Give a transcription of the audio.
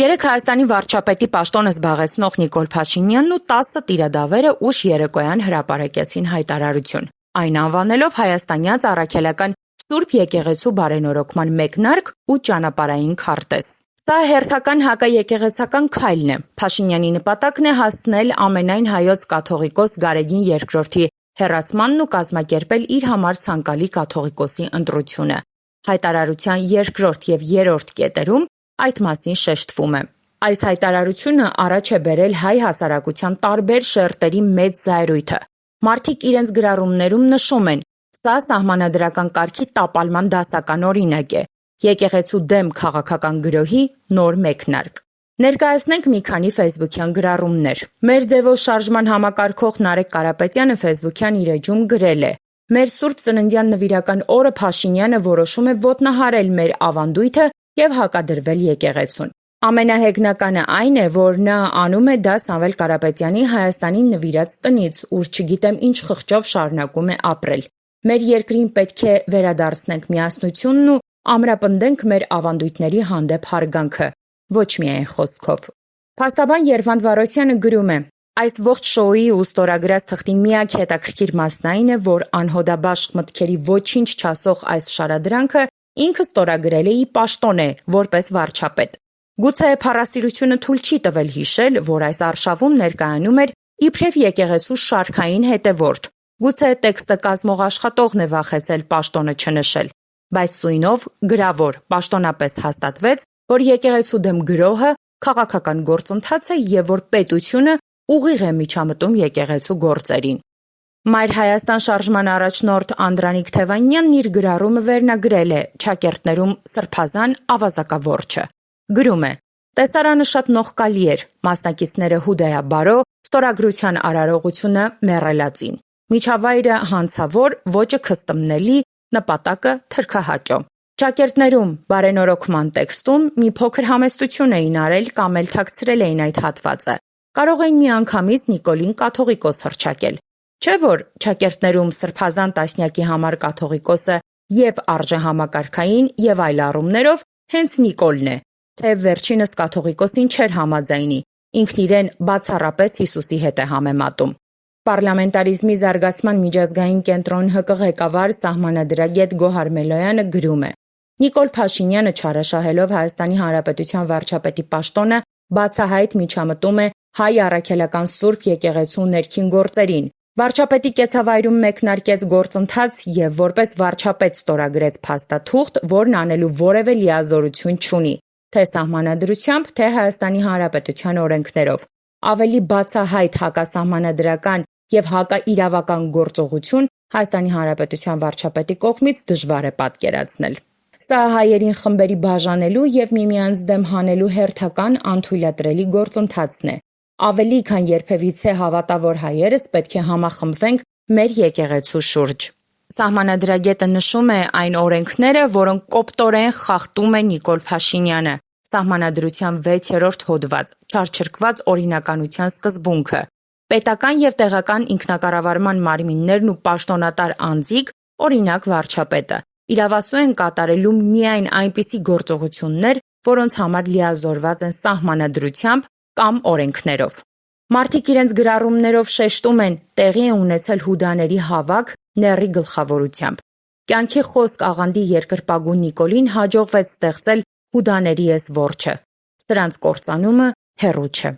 Երեկ Հայաստանի վարչապետի պաշտոնը զբաղեցնող Նիկոլ Փաշինյանն ու 10 տիրադավերը ուշ երեկոյան հրապարակեցին հայտարարություն, այն անվանելով հայաստանյաց առաքելական Սուրբ եկեղեցու բարենորոգման մեկնարկ ու ճանապարհային քարտեզ։ Սա հերթական հակաեկեղեցական քայլն է։ Փաշինյանի նպատակն է հասցնել ամենայն հայոց կաթողիկոս Գարեգին II հեռացմանն ու կազմակերպել իր համար ցանկալի կաթողիկոսի ընտրությունը։ Հայտարարության երկրորդ և երրորդ կետերում այդ մասին շեշտվում է։ Այս հայտարարությունը առաջ է բերել հայ հասարակության տարբեր շերտերի մեծ զայրույթը։ Մարդիկ իրենց գրառումներում նշում են. «Սա սահմանադրական կարգի տապալման դասական օրինակ է, եկեղեցու դեմ քաղաքական գրոհի նոր մեկնարկ»։ Ներկայացնենք մի քանի ֆեյսբուքյան գրառումներ։ Մեր ձևով շարժման համակարգող Նարեկ Կարապետյանը ֆեյսբուքյան իր էջում գրել է. «Մեր Սուրբ Ծննդյան նվիրական օրը Փաշինյանը որոշում է ոտնահարել մեր ավանդույթը և հակադրվել եկեղեցուն։ Ամենահեգնականը այն է, որ նա անում է դա Սամվել Կարապետյանի Հայաստանին նվիրած տնից, ուր չգիտեմ ինչ խղճով շարունակում է ապրել։ Մեր երկրին պետք է վերադարձնենք միասնությունն ու ամրապնդենք մեր ավանդույթների հանդեպ հարգանքը, ոչ միայն խոսքով»։ Փաստաբան Երվանդ Վարդյանը գրում է. «Այս ողջ շոուի ու ստորագրած թղթի միակ հետաքրքիր մասն այն է, որ անհոդաբաշխ մտքերի ոչինչ չասող այս շարադրանքը ինքը ստորագրել է ի պաշտոնե, որպես վարչապետ։ Գուցե փառասիրությունը թույլ չի տվել հիշել, որ այս արշավում ներկայանում էր իբրև եկեղեցու շարքային հետևորդ։ Գուցե տեքստը կազմող աշխատողն է վախեցել պաշտոնը չնշել։ Բայց սույնով գրավոր պաշտոնապես հաստատվեց, որ եկեղեցու դեմ գրոհը քաղաքական գործընթաց է և որ պետությունը ուղիղ է միջամտում եկեղեցու գործերին»։ Մայր Հայաստան շարժման առաջնորդ Անդրանիկ Թևանյանն իր գրառումը վերնագրել է «Չակերտներում սրբազան ավազակավորչը»։ Գրում է. «Տեսարանը շատ նողկալի էր, մասնակիցները հուդայաբարո, ստորագրության արարողությունը մեռելածին։ Միջավայրը հանցավոր, ոճը քստմնելի, նպատակը թրքահաճո։ Չակերտներում բարենորոգման տեքստում մի փոքր համեստություն էին արել կամ էլ թաքցրել էին այդ հատվածը։ Կարող էին միանգամից Նիկոլին կաթողիկոս հռչակել։ Չէ՞ որ Չակերտներում սրբազան տասնյակի համար կաթողիկոսը և արժեհամակարգային և այլ առումներով հենց Նիկոլն է, թեև վերջինս կաթողիկոսին չէր համաձայնի, ինքն իրեն բացառապես Հիսուսի հետ է համեմատում»։ Պառլամենտարիզմի զարգացման միջազգային կենտրոն ՀԿ ղեկավար սահմանադրագետ Գոհար Մելոյանը գրում է. «Նիկոլ Փաշինյանը չարաշահելով Հայաստանի Հանրապետության վարչապետի պաշտոնը բացահայտ միջամտում է հայ առաքելական Սուրբ եկեղեցու ներքին գործերին, վարչապետի կեցավայրում մեկնարկեց գործընթաց և որպես վարչապետ ստորագրեց փաստաթուղթ, որն անելու որևէ լիազորություն չունի, թե սահմանադրությամբ, թե Հայաստանի Հանրապետության օրենքներով։ Ավելի բացահայտ հակասահմանադրական և հակաիրավական գործողություն Հայաստանի Հանրապետության վարչապետի կողմից դժվար է պատկերացնել։ Սա հայերին խմբերի բաժանելու և միմյանց դեմ հանելու հերթական անթույլատրելի գործընթացն է։ Ավելի քան երբևիցե հավատավոր հայերս պետք է համախմբվենք մեր եկեղեցու շուրջ»։ Սահմանադրագետը նշում է այն օրենքները, որոնք կոպտորեն խախտում է Նիկոլ Փաշինյանը, Սահմանադրության 6-րդ հոդված, չարչրկված օրինականության սկզբունքը, պետական և տեղական ինքնակառավարման մարմիններն ու պաշտոնատար անձիկ, օրինակ վարչապետը, իրավասու են կատարելու միայն այնպիսի գործողություններ, որոնց համար լիազորված են սահմանադրությամբ կամ օրենքներով։ Մարդիկ իրենց գրառումներով շեշտում են տեղի է ունեցել հուդաների հավաք նեռի գլխավորությամբ։ Կյանքի խոսք աղանդի երկրպագու Նիկոլին հաջողվեց ստեղծել հուդաների էս որջը։ Սրանց կործանումը հեռու չէ։